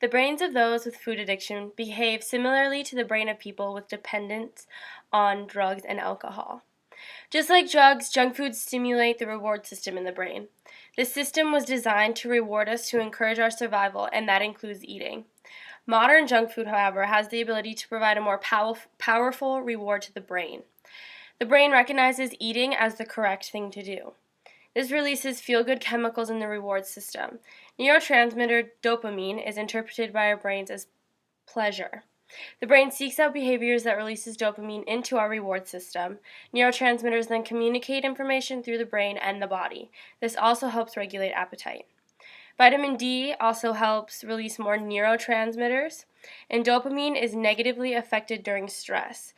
The brains of those with food addiction behave similarly to the brain of people with dependence on drugs and alcohol. Just like drugs, junk foods stimulate the reward system in the brain. This system was designed to reward us to encourage our survival, and that includes eating. Modern junk food, however, has the ability to provide a more powerful reward to the brain. The brain recognizes eating as the correct thing to do. This releases feel-good chemicals in the reward system. Neurotransmitter dopamine is interpreted by our brains as pleasure. The brain seeks out behaviors that releases dopamine into our reward system. Neurotransmitters then communicate information through the brain and the body. This also helps regulate appetite. Vitamin D also helps release more neurotransmitters, and dopamine is negatively affected during stress.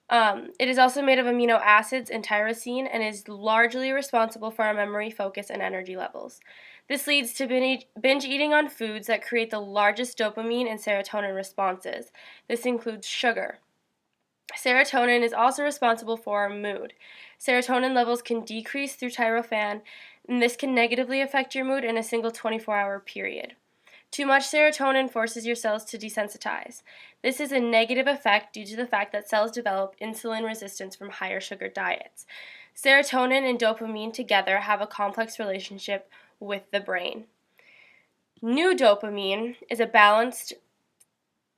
It is also made of amino acids and tyrosine and is largely responsible for our memory, focus, and energy levels. This leads to binge eating on foods that create the largest dopamine and serotonin responses. This includes sugar. Serotonin is also responsible for our mood. Serotonin levels can decrease through tryptophan, and this can negatively affect your mood in a single 24-hour period. Too much serotonin forces your cells to desensitize. This is a negative effect due to the fact that cells develop insulin resistance from higher sugar diets. Serotonin and dopamine together have a complex relationship with the brain. New dopamine is a balanced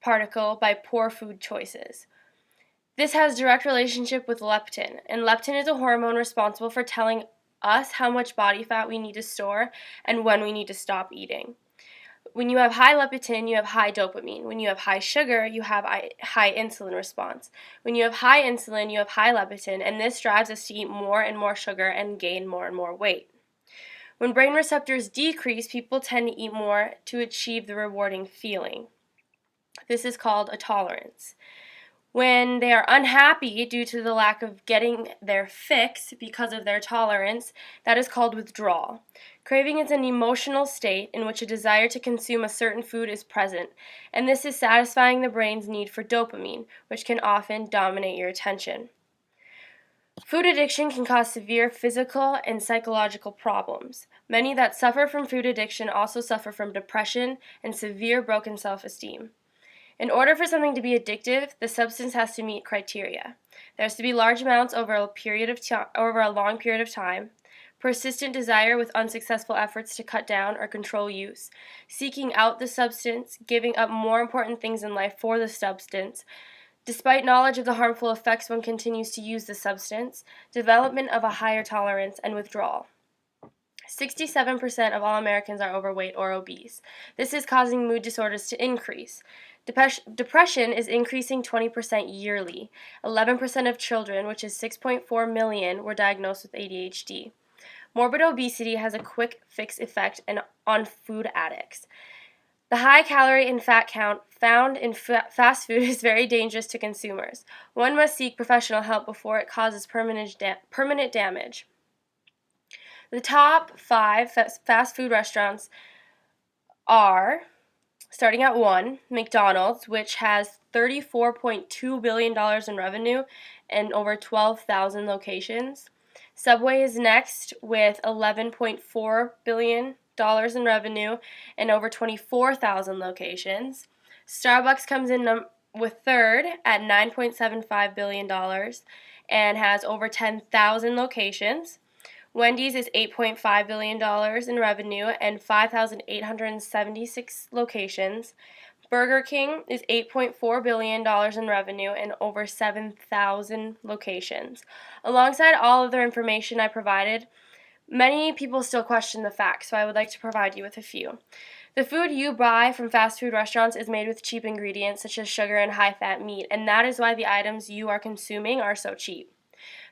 particle by poor food choices. This has direct relationship with leptin, and leptin is a hormone responsible for telling us how much body fat we need to store and when we need to stop eating. When you have high leptin, you have high dopamine. When you have high sugar, you have high insulin response. When you have high insulin, you have high leptin, and this drives us to eat more and more sugar and gain more and more weight. When brain receptors decrease, people tend to eat more to achieve the rewarding feeling. This is called a tolerance. When they are unhappy due to the lack of getting their fix because of their tolerance, that is called withdrawal. Craving is an emotional state in which a desire to consume a certain food is present, and this is satisfying the brain's need for dopamine, which can often dominate your attention. Food addiction can cause severe physical and psychological problems. Many that suffer from food addiction also suffer from depression and severe broken self-esteem. In order for something to be addictive, the substance has to meet criteria. There has to be large amounts over a long period of time, persistent desire with unsuccessful efforts to cut down or control use, seeking out the substance, giving up more important things in life for the substance, despite knowledge of the harmful effects one continues to use the substance, development of a higher tolerance, and withdrawal. 67% of all Americans are overweight or obese. This is causing mood disorders to increase. Depression is increasing 20% yearly. 11% of children, which is 6.4 million, were diagnosed with ADHD. Morbid obesity has a quick fix effect on food addicts. The high calorie and fat count found in fast food is very dangerous to consumers. One must seek professional help before it causes permanent damage. The top 5 fast food restaurants are, starting at 1, McDonald's, which has $34.2 billion in revenue and over 12,000 locations. Subway is next with $11.4 billion in revenue and over 24,000 locations. Starbucks comes in with third at $9.75 billion and has over 10,000 locations. Wendy's is $8.5 billion in revenue and 5,876 locations. Burger King is $8.4 billion in revenue and over 7,000 locations. Alongside all of the information I provided, many people still question the facts, so I would like to provide you with a few. The food you buy from fast food restaurants is made with cheap ingredients such as sugar and high-fat meat, and that is why the items you are consuming are so cheap.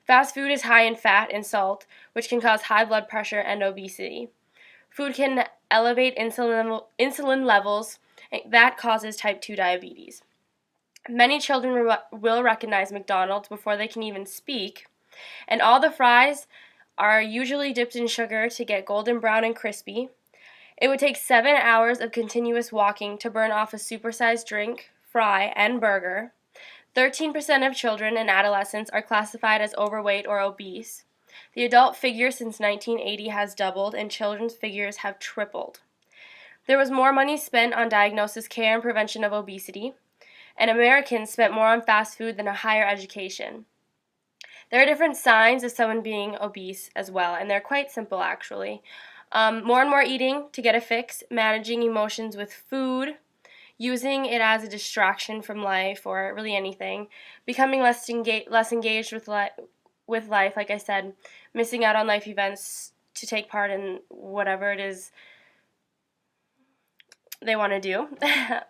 Fast food is high in fat and salt, which can cause high blood pressure and obesity. Food can elevate insulin levels. That causes type 2 diabetes. Many children will recognize McDonald's before they can even speak, and all the fries are usually dipped in sugar to get golden brown and crispy. It would take 7 hours of continuous walking to burn off a supersized drink, fry, and burger. 13% of children and adolescents are classified as overweight or obese. The adult figure since 1980 has doubled, and children's figures have tripled. There was more money spent on diagnosis, care, and prevention of obesity, and Americans spent more on fast food than a higher education. There are different signs of someone being obese as well, and they're quite simple actually. More and more eating to get a fix, managing emotions with food, using it as a distraction from life or really anything, becoming less engaged with life, like I said, missing out on life events to take part in whatever it is they want to do,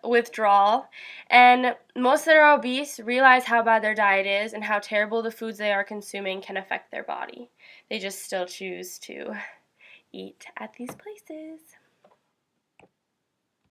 withdrawal, and most that are obese realize how bad their diet is and how terrible the foods they are consuming can affect their body. They just still choose to eat at these places.